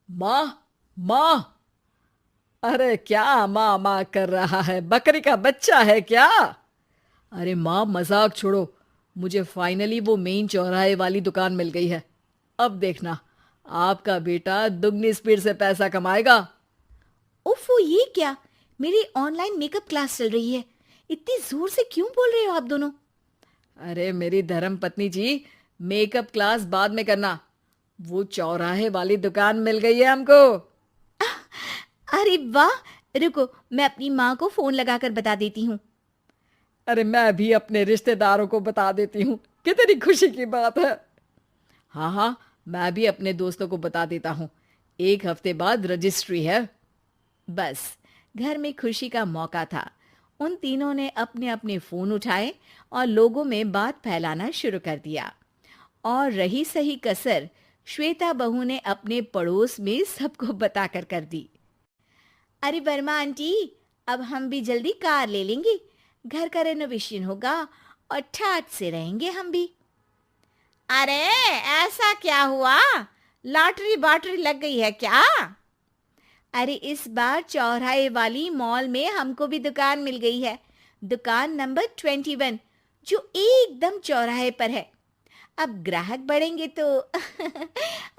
माँ, माँ। अरे क्या माँ माँ कर रहा है? बकरी का बच्चा है क्या? अरे माँ, मजाक छोड़ो। मुझे फाइनली वो मेन चौराहे वाली दुकान मिल गई है। अब देखना, आपका बेटा दुगनी स्पीड से पैसा कमाएगा। ओफो, ये क्या? मेरी ऑनलाइन मेकअप क्लास चल रही है। इतनी जोर से क्यों बोल रहे हो आप दोनों? अरे मेरी धर्म पत्नी जी, मेकअप क्लास बाद में करना। वो चौराहे वाली दुकान मिल गई है हमको। अरे वाह! रुको, मैं अपनी माँ को फोन लगाकर बता देती हूँ। अरे मैं भी अपने रिश्तेदारों को बता देती हूँ। कितनी खुशी की बात है। हाँ हाँ, मैं भी अपने दोस्तों को बता देता हूँ। 1 हफ्ते बाद रजिस्ट्री है। बस, घर में खुशी का मौका था। उन तीनों ने अपने अपने फोन उठाए और लोगों में बात फैलाना शुरू कर दिया। और रही सही कसर, श्वेता बहू ने अपने पड़ोस में सबको बताकर कर दी। अरे वर्मा आंटी, अब हम भी जल्दी कार ले लेंगे। घर का रेनोवेशन होगा और ठाट से रहेंगे हम भी। अरे, ऐसा क्या हुआ? लॉटरी बाटरी लग गई है क्या? अरे, इस बार चौराहे वाली मॉल में हमको भी दुकान मिल गई है। दुकान नंबर 21, जो एकदम चौराहे पर है। अब ग्राहक बढ़ेंगे तो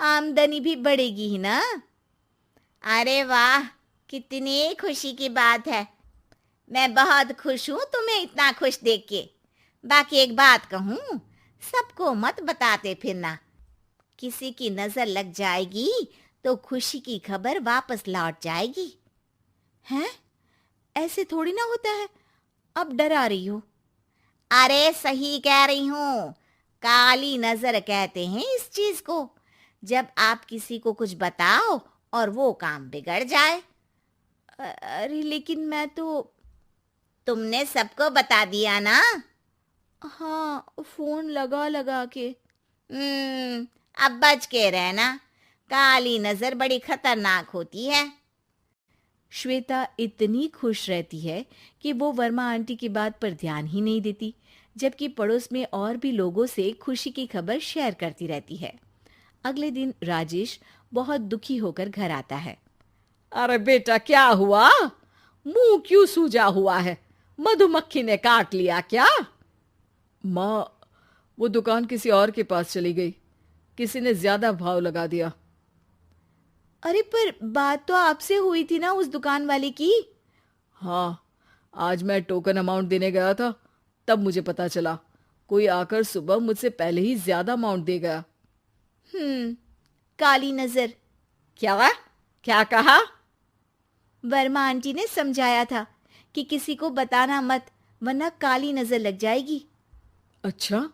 आमदनी भी बढ़ेगी ही ना। अरे वाह, कितनी खुशी की बात है। मैं बहुत खुश हूँ तुम्हें इतना खुश देख के। बाकी एक बात कहूँ, सबको मत बताते फिरना। किसी की नजर लग जाएगी तो खुशी की खबर वापस लौट जाएगी। हैं? ऐसे थोड़ी ना होता है। अब डरा रही हो। अरे सही कह रही हूँ। काली नजर कहते हैं इस चीज को, जब आप किसी को कुछ बताओ और वो काम बिगड़ जाए। अरे लेकिन मैं तो। तुमने सबको बता दिया ना? हाँ, फोन लगा लगा के। अब बच के रहना। काली नजर बड़ी खतरनाक होती है। श्वेता इतनी खुश रहती है कि वो वर्मा आंटी की बात पर ध्यान ही नहीं देती, जबकि पड़ोस में और भी लोगों से खुशी की खबर शेयर करती रहती है। अगले दिन राजेश बहुत दुखी होकर घर आता है। अरे बेटा, क्या हुआ? मुंह क्यों सूजा हुआ है? मधुमक्खी ने काट लिया क्या? माँ, वो दुकान किसी और के पास चली गई। किसी ने ज्यादा भाव लगा दिया। अरे पर बात तो आपसे हुई थी ना उस दुकान वाले की। हाँ, आज मैं टोकन अमाउंट देने गया था, तब मुझे पता चला। कोई आकर सुबह मुझसे पहले ही ज्यादा अमाउंट दे गया। हम्म, काली नजर। क्या? क्या कहा? वर्मा आंटी ने समझाया था कि किसी को बताना मत, वरना काली नजर लग जाएगी। अच्छा,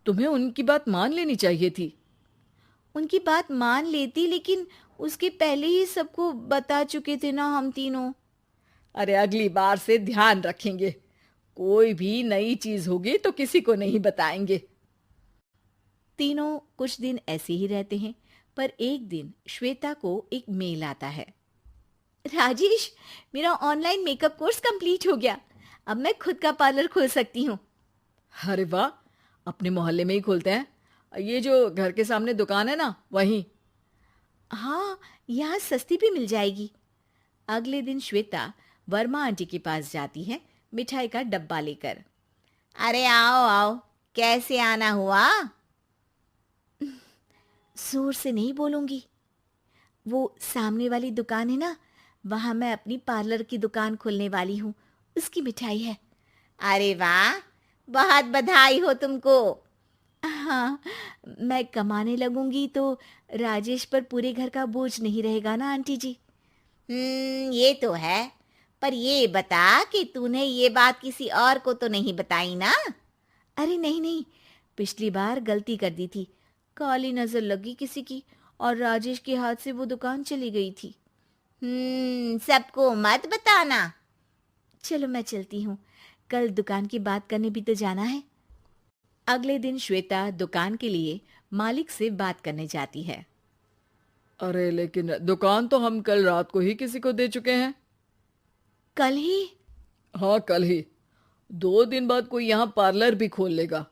तुम्हें उनकी बात मान लेनी चाहिए थी। उनकी बात मान लेती, लेकिन उसके पहले ही सबको बता चुके थे ना हम तीनों। अरे अगली बार से ध्यान रखेंगे। कोई भी नई चीज होगी तो किसी को नहीं बताएंगे। तीनों कुछ दिन ऐसे ही रहते हैं, पर एक दिन श्वेता को एक मेल आता है। राजेश, मेरा ऑनलाइन मेकअप कोर्स कंप्लीट हो गया। अब मैं खुद का पार्लर खोल सकती हूँ। अरे वाह, अपने मोहल्ले में ही खोलते हैं। ये जो घर के सामने दुकान है ना, वहीं। हाँ, यहाँ सस्ती भी मिल जाएगी। अगले दिन श्वेता वर्मा आंटी के पास जाती है, मिठाई का डब्बा लेकर। अरे आओ आओ, कैसे आना हुआ? जोर से नहीं बोलूंगी। वो सामने वाली दुकान है ना, वहां मैं अपनी पार्लर की दुकान खोलने वाली हूँ। उसकी मिठाई है। अरे वाह, बहुत बधाई हो तुमको। हाँ, मैं कमाने लगूंगी तो राजेश पर पूरे घर का बोझ नहीं रहेगा ना आंटी जी। ये तो है। पर ये बता कि तूने ये बात किसी और को तो नहीं बताई ना? अरे नहीं नहीं, पिछली बार गलती कर दी थी। काली नजर लगी किसी की और राजेश के हाथ से वो दुकान चली गई थी। सबको मत बताना। चलो मैं चलती हूँ, कल दुकान की बात करने भी तो जाना है। अगले दिन श्वेता दुकान के लिए मालिक से बात करने जाती है। अरे लेकिन दुकान तो हम कल रात को ही किसी को दे चुके हैं। कल ही? हाँ, कल ही। 2 दिन बाद कोई यहाँ पार्लर भी खोल लेगा।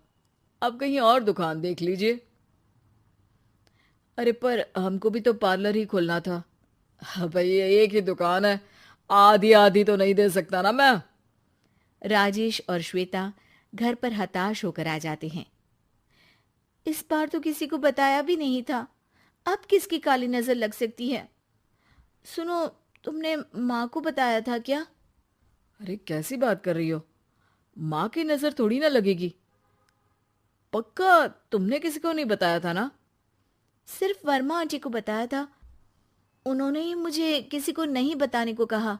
अब कहीं और दुकान देख लीजिए। अरे पर हमको भी तो पार्लर ही खोलना था। हाँ भाई, एक ही दुकान है, आधी आधी तो नहीं दे सकता ना मैं। राजेश और श्वेता घर पर हताश होकर आ जाते हैं। इस बार तो किसी को बताया भी नहीं था, अब किसकी काली नजर लग सकती है। सुनो, तुमने माँ को बताया था क्या? अरे कैसी बात कर रही हो, माँ की नजर थोड़ी ना लगेगी। पक्का तुमने किसी को नहीं बताया था ना? सिर्फ वर्मा आंटी को बताया था, उन्होंने ही मुझे किसी को नहीं बताने को कहा।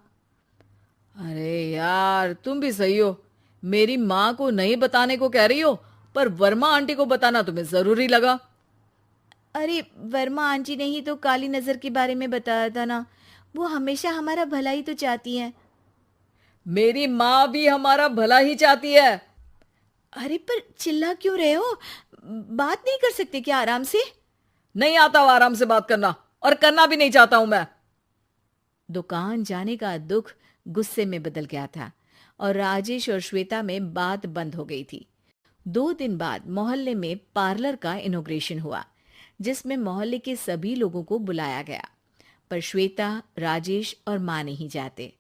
अरे यार, तुम भी सही हो। मेरी माँ को नहीं बताने को कह रही हो, पर वर्मा आंटी को बताना तुम्हें जरूरी लगा। अरे वर्मा आंटी ने ही तो काली नजर के बारे में बताया था ना, वो हमेशा हमारा भला ही तो चाहती हैं। मेरी माँ भी हमारा भला ही चाहती है। अरे पर चिल्ला क्यों रहे हो? बात नहीं कर सकते क्या आराम से? नहीं आता वो आराम से बात करना, और करना भी नहीं चाहता हूं मैं। दुकान जाने का दुख गुस्से में बदल गया था और राजेश और श्वेता में बात बंद हो गई थी। 2 दिन बाद मोहल्ले में पार्लर का इनॉग्रेशन हुआ, जिसमें मोहल्ले के सभी लोगों को बुलाया गया, पर श्वेता, राजेश और माँ नहीं जाते।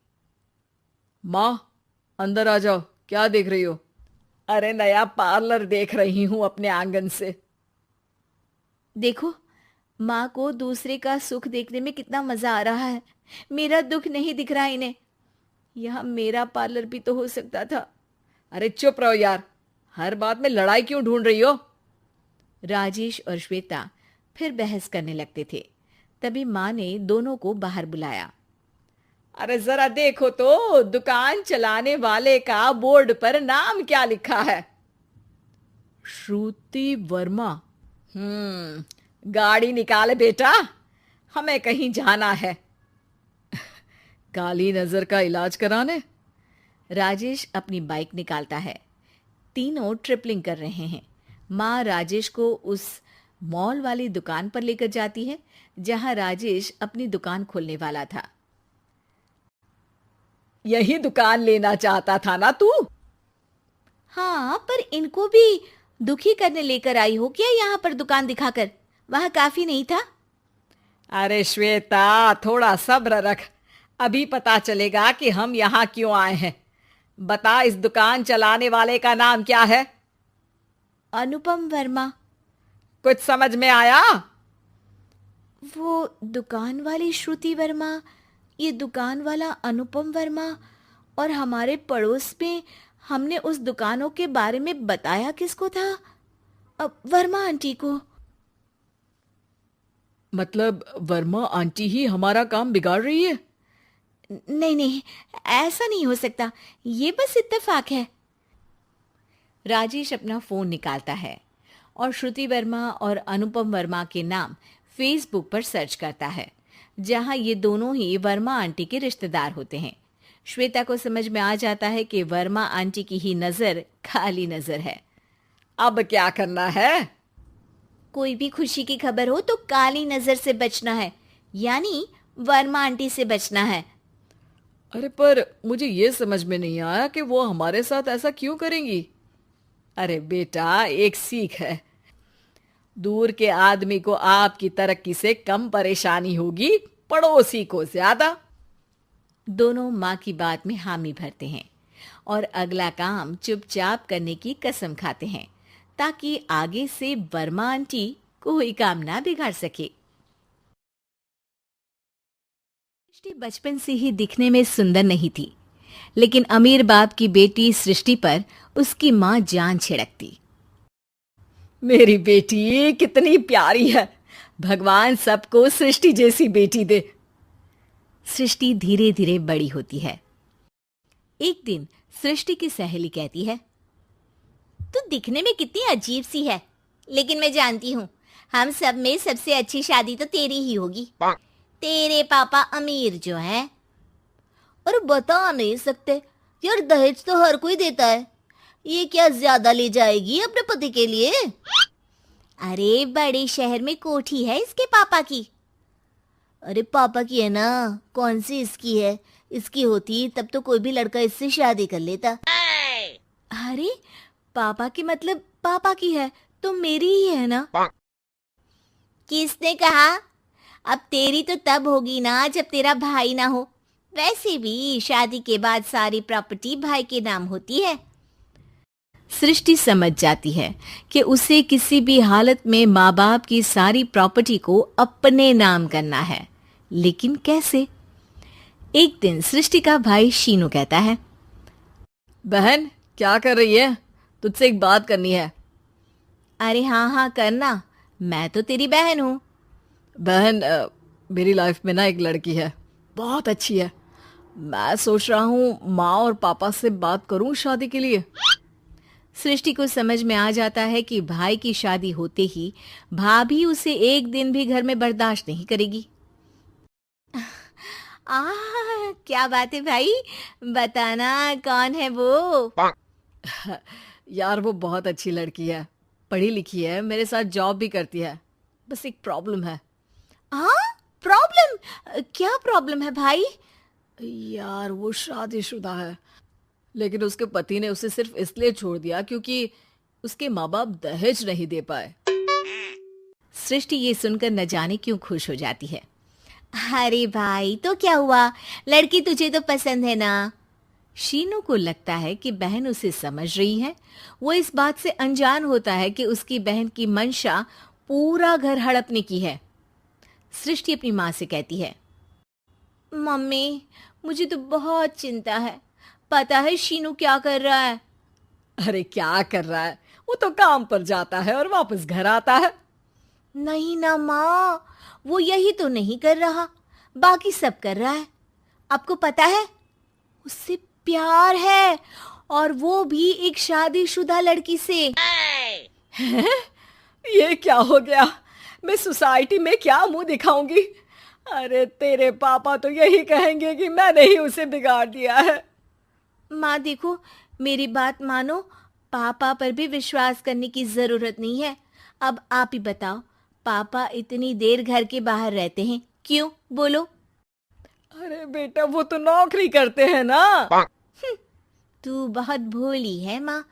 माँ, अंदर आ जाओ, क्या देख रही हो? अरे नया पार्लर देख रही हूं अपने आंगन से। देखो, माँ को दूसरे का सुख देखने में कितना मजा आ रहा है, मेरा दुख नहीं दिख रहा इन्हें। यह मेरा पार्लर भी तो हो सकता था। अरे चुप रहो यार, हर बात में लड़ाई क्यों ढूंढ रही हो? राजेश और श्वेता फिर बहस करने लगते थे। तभी माँ ने दोनों को बाहर बुलाया। अरे जरा देखो तो, दुकान चलाने वाले का बोर्ड पर नाम क्या लिखा है? श्रुति वर्मा। गाड़ी निकाल बेटा, हमें कहीं जाना है। काली नजर का इलाज कराने? राजेश अपनी बाइक निकालता है। तीनों ट्रिपलिंग कर रहे हैं। माँ राजेश को उस मॉल वाली दुकान पर लेकर जाती है जहां राजेश अपनी दुकान खोलने वाला था। यही दुकान लेना चाहता था ना तू? हाँ, पर इनको भी दुखी करने लेकर आई हो क्या यहाँ पर दुकान दिखाकर? वह काफी नहीं था? अरे श्वेता, थोड़ा सब्र रख, अभी पता चलेगा कि हम यहाँ क्यों आए हैं। बता, इस दुकान चलाने वाले का नाम क्या है? अनुपम वर्मा। कुछ समझ में आया? वो दुकान वाली श्रुति वर्मा, ये दुकान वाला अनुपम वर्मा, और हमारे पड़ोस में हमने उस दुकानों के बारे में बताया किसको था? अब वर्मा आंटी को। मतलब वर्मा आंटी ही हमारा काम बिगाड़ रही है? नहीं नहीं, ऐसा नहीं हो सकता, ये बस इत्तेफाक है। राजेश अपना फोन निकालता है और श्रुति वर्मा और अनुपम वर्मा के नाम फेसबुक पर सर्च करता है, जहां ये दोनों ही वर्मा आंटी के रिश्तेदार होते हैं। श्वेता को समझ में आ जाता है कि वर्मा आंटी की ही नजर खाली नजर है। अब क्या करना है? कोई भी खुशी की खबर हो तो काली नजर से बचना है, यानी वर्मा आंटी से बचना है। अरे पर मुझे ये समझ में नहीं आया कि वो हमारे साथ ऐसा क्यों करेंगी। अरे बेटा, एक सीख है, दूर के आदमी को आपकी तरक्की से कम परेशानी होगी, पड़ोसी को ज्यादा। दोनों माँ की बात में हामी भरते हैं और अगला काम चुपचाप करने की कसम खाते हैं, ताकि आगे से वर्मा आंटी कोई काम ना बिगाड़ सके। सृष्टि बचपन से ही दिखने में सुंदर नहीं थी, लेकिन अमीर बाप की बेटी सृष्टि पर उसकी माँ जान छिड़कती। मेरी बेटी कितनी प्यारी है, भगवान सबको सृष्टि जैसी बेटी दे। सृष्टि धीरे धीरे बड़ी होती है। एक दिन सृष्टि की सहेली कहती है, तू दिखने में कितनी अजीब सी है, लेकिन मैं जानती हूँ हम सब में सबसे अच्छी शादी तो तेरी ही होगी। तेरे पापा अमीर जो है। और बता नहीं सकते यार, दहेज तो हर कोई देता है, ये क्या ज्यादा ले जाएगी अपने पति के लिए? अरे बड़े शहर में कोठी है इसके पापा की। अरे पापा की है ना, कौन सी इसकी है? इसकी होती तब तो कोई भी लड़का इससे शादी कर लेता। अरे पापा की मतलब पापा की है तो मेरी ही है ना। किसने कहा? अब तेरी तो तब होगी ना जब तेरा भाई ना हो। वैसे भी शादी के बाद सारी प्रॉपर्टी भाई के नाम होती है। सृष्टि समझ जाती है कि उसे किसी भी हालत में माँ बाप की सारी प्रॉपर्टी को अपने नाम करना है, लेकिन कैसे? एक दिन सृष्टि का भाई शीनू कहता है, बहन क्या कर रही है? तुझसे एक बात करनी है। अरे हाँ हाँ करना, मैं तो तेरी बहन हूँ। बहन मेरी लाइफ में ना एक लड़की है, बहुत अच्छी है। मैं सोच रहा हूँ माँ और पापा से बात करूँ शादी के लिए। सृष्टि को समझ में आ जाता है कि भाई की शादी होते ही भाभी उसे एक दिन भी घर में बर्दाश्त नहीं करेगी। क्या बात है भाई, बताना कौन है वो? यार वो बहुत अच्छी लड़की है, पढ़ी लिखी है, मेरे साथ जॉब भी करती है। बस एक प्रॉब्लम है। हाँ, प्रॉब्लम? क्या प्रॉब्लम है भाई? यार वो शादीशुदा है, लेकिन उसके पति ने उसे सिर्फ इसलिए छोड़ दिया क्योंकि उसके माँ बाप दहेज नहीं दे पाए। सृष्टि ये सुनकर न जाने क्यों खुश हो जाती है। अरे भाई तो क्या हुआ, लड़की तुझे तो पसंद है ना? शीनू को लगता है कि बहन उसे समझ रही है। वो इस बात से अनजान होता है कि उसकी बहन की मंशा पूरा घर हड़पने की है। सृष्टि अपनी माँ से कहती है, मम्मी मुझे तो बहुत चिंता है। पता है शीनू क्या कर रहा है? अरे क्या कर रहा है, वो तो काम पर जाता है और वापस घर आता है। नहीं ना माँ, वो यही तो नहीं कर रहा, बाकी सब कर रहा है। आपको पता है उससे प्यार है, और वो भी एक शादीशुदा लड़की से। ये क्या हो गया? मैं सोसाइटी में क्या मुंह दिखाऊंगी? अरे तेरे पापा तो यही कहेंगे कि मैंने ही उसे बिगाड़ दिया है। माँ देखो, मेरी बात मानो, पापा पर भी विश्वास करने की जरूरत नहीं है। अब आप ही बताओ, पापा इतनी देर घर के बाहर रहते हैं क्यों, बोलो? अरे बेटा वो तो नौकरी करते हैं ना। तू बहुत भोली है माँ।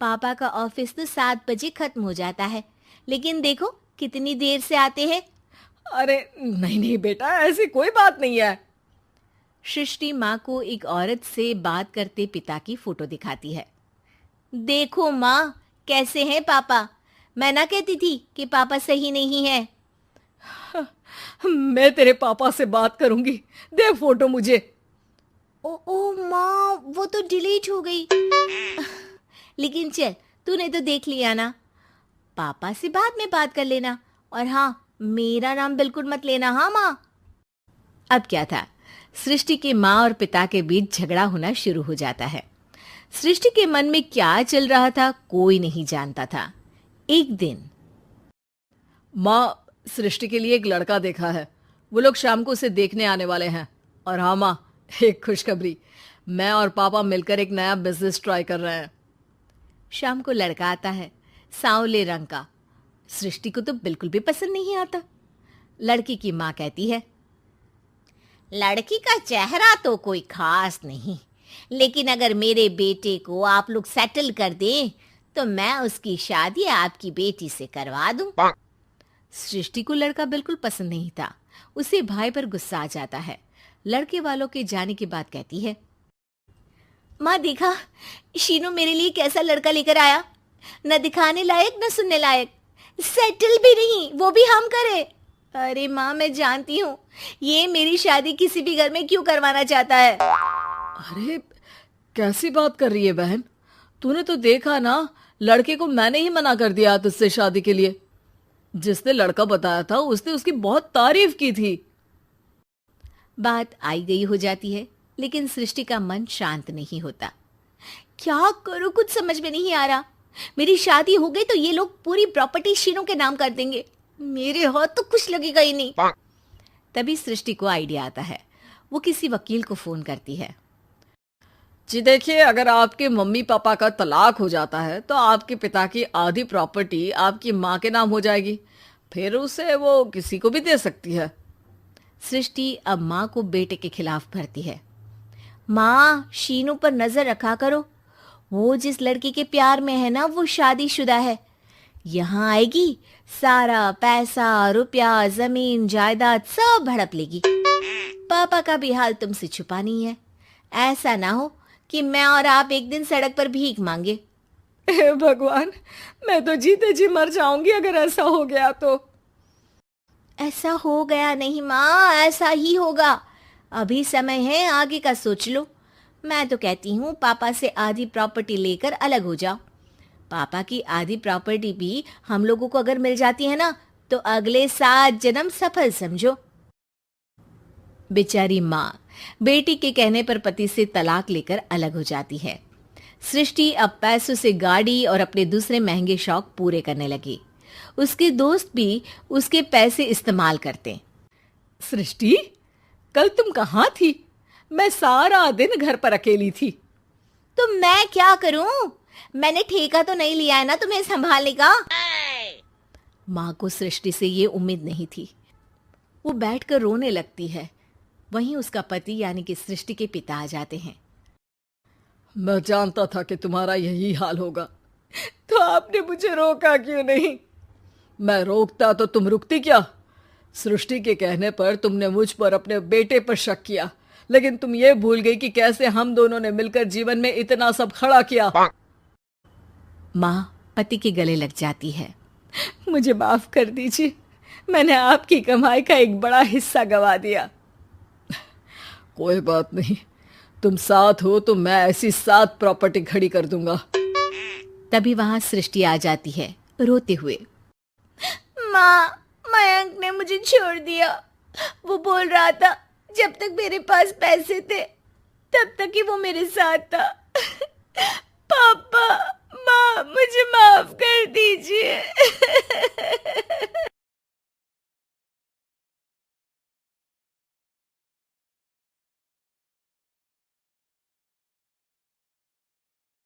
पापा का ऑफिस तो 7 बजे खत्म हो जाता है, लेकिन देखो कितनी देर से आते हैं। अरे नहीं नहीं बेटा, ऐसी कोई बात नहीं है। सृष्टि माँ को एक औरत से बात करते पिता की फोटो दिखाती है। देखो माँ, कैसे हैं पापा? मैं ना कहती थी कि पापा सही नहीं है। मैं तेरे पापा से बात करूंगी, दे फोटो मुझे। ओ माँ, वो तो डिलीट हो गई। लेकिन चल, तूने तो देख लिया ना। पापा से बाद में बात कर लेना, और हाँ, मेरा नाम बिल्कुल मत लेना, हाँ माँ। अब क्या था, सृष्टि के माँ और पिता के बीच झगड़ा होना शुरू हो जाता है। सृष्टि के मन में क्या चल रहा था कोई नहीं जानता था। एक दिन, माँ सृष्टि के लिए एक लड़का देखा है, वो लोग शाम को उसे देखने आने वाले हैं। और हाँ माँ, एक खुशखबरी, मैं और पापा मिलकर एक नया बिजनेस ट्राई कर रहे हैं। शाम को लड़का आता है, सांवले रंग का। सृष्टि को तो बिल्कुल भी पसंद नहीं आता। लड़की की माँ कहती है, लड़की का चेहरा तो कोई खास नहीं, लेकिन अगर मेरे बेटे को आप लोग सेटल कर दें तो मैं उसकी शादी आपकी बेटी से करवा दूं। सृष्टि को लड़का बिल्कुल पसंद नहीं था। उसे भाई पर गुस्सा आ जाता है। लड़के वालों के जाने के बाद कहती है, माँ देखा, शीनू मेरे लिए कैसा लड़का लेकर आया, न दिखाने लायक न सुनने लायक, सेटल भी नहीं, वो भी हम करे। अरे माँ, मैं जानती हूँ ये मेरी शादी किसी भी घर में क्यों करवाना चाहता है। अरे कैसी बात कर रही है बहन? तूने तो देखा ना, लड़के को मैंने ही मना कर दिया तुझसे शादी के लिए। जिसने लड़का बताया था उसने उसकी बहुत तारीफ की थी। बात आई गई हो जाती है, लेकिन सृष्टि का मन शांत नहीं होता। क्या करूं, कुछ समझ में नहीं आ रहा। मेरी शादी हो गई तो ये लोग पूरी प्रॉपर्टी शीनू के नाम कर देंगे, मेरे हाथ तो कुछ लगेगा ही नहीं। तभी सृष्टि को आइडिया आता है। वो किसी वकील को फोन करती है। जी देखिए, अगर आपके मम्मी पापा का तलाक हो जाता है तो आपके पिता की आधी प्रॉपर्टी आपकी माँ के नाम हो जाएगी, फिर उसे वो किसी को भी दे सकती है। सृष्टि अब माँ को बेटे के खिलाफ भरती है। माँ, शीनू पर नजर रखा करो, वो जिस लड़की के प्यार में है ना, वो शादीशुदा है। यहाँ आएगी, सारा पैसा रुपया जमीन जायदाद सब हड़प लेगी। पापा का भी हाल तुमसे छुपा नहीं है। ऐसा ना हो कि मैं और आप एक दिन सड़क पर भीख मांगे। हे भगवान, मैं तो जीते जी मर जाऊंगी अगर ऐसा हो गया तो। ऐसा हो गया नहीं माँ, ऐसा ही होगा। अभी समय है, आगे का सोच लो। मैं तो कहती हूँ पापा से आधी प्रॉपर्टी लेकर अलग हो जाओ। पापा की आधी प्रॉपर्टी भी हम लोगों को अगर मिल जाती है ना, तो अगले 7 जन्म सफल समझो। बेचारी माँ बेटी के कहने पर पति से तलाक लेकर अलग हो जाती है। सृष्टि अब पैसों से गाड़ी और अपने दूसरे महंगे शौक पूरे करने लगी। उसके दोस्त भी उसके पैसे इस्तेमाल करते। सृष्टि, कल तुम कहाँ थी? मैं सारा दिन घर पर अकेली थी। तो मैं क्या करूं? मैंने ठेका तो नहीं लिया है ना तुम्हें संभालने का। माँ को सृष्टि से ये उम्मीद नहीं थी। वो बैठकर रोने लगती है। वहीं उसका पति यानी कि सृष्टि के पिता आ जाते हैं। मैं जानता था कि तुम्हारा यही हाल होगा, तो आपने मुझे रोका क्यों नहीं? मैं रोकता तो तुम रुकती क्या? सृष्टि के कहने पर तुमने मुझ पर अपने बेटे पर शक किया, लेकिन तुम ये भूल गई कि कैसे हम दोनों ने मिलकर जीवन में इतना सब खड़ा किया। माँ पति के गले लग जाती है। मुझे माफ कर दीजिए, मैंने आपकी कमाई का एक बड़ा हिस्सा गवा दिया। कोई बात नहीं, तुम साथ हो तो मैं ऐसी 7 प्रॉपर्टी खड़ी कर दूंगा। तभी वहां सृष्टि आ जाती है रोते हुए। माँ, मयंक ने मुझे छोड़ दिया। वो बोल रहा था जब तक मेरे पास पैसे थे तब तक ही वो मेरे साथ था। पापा, माँ, मुझे माफ कर दीजिए।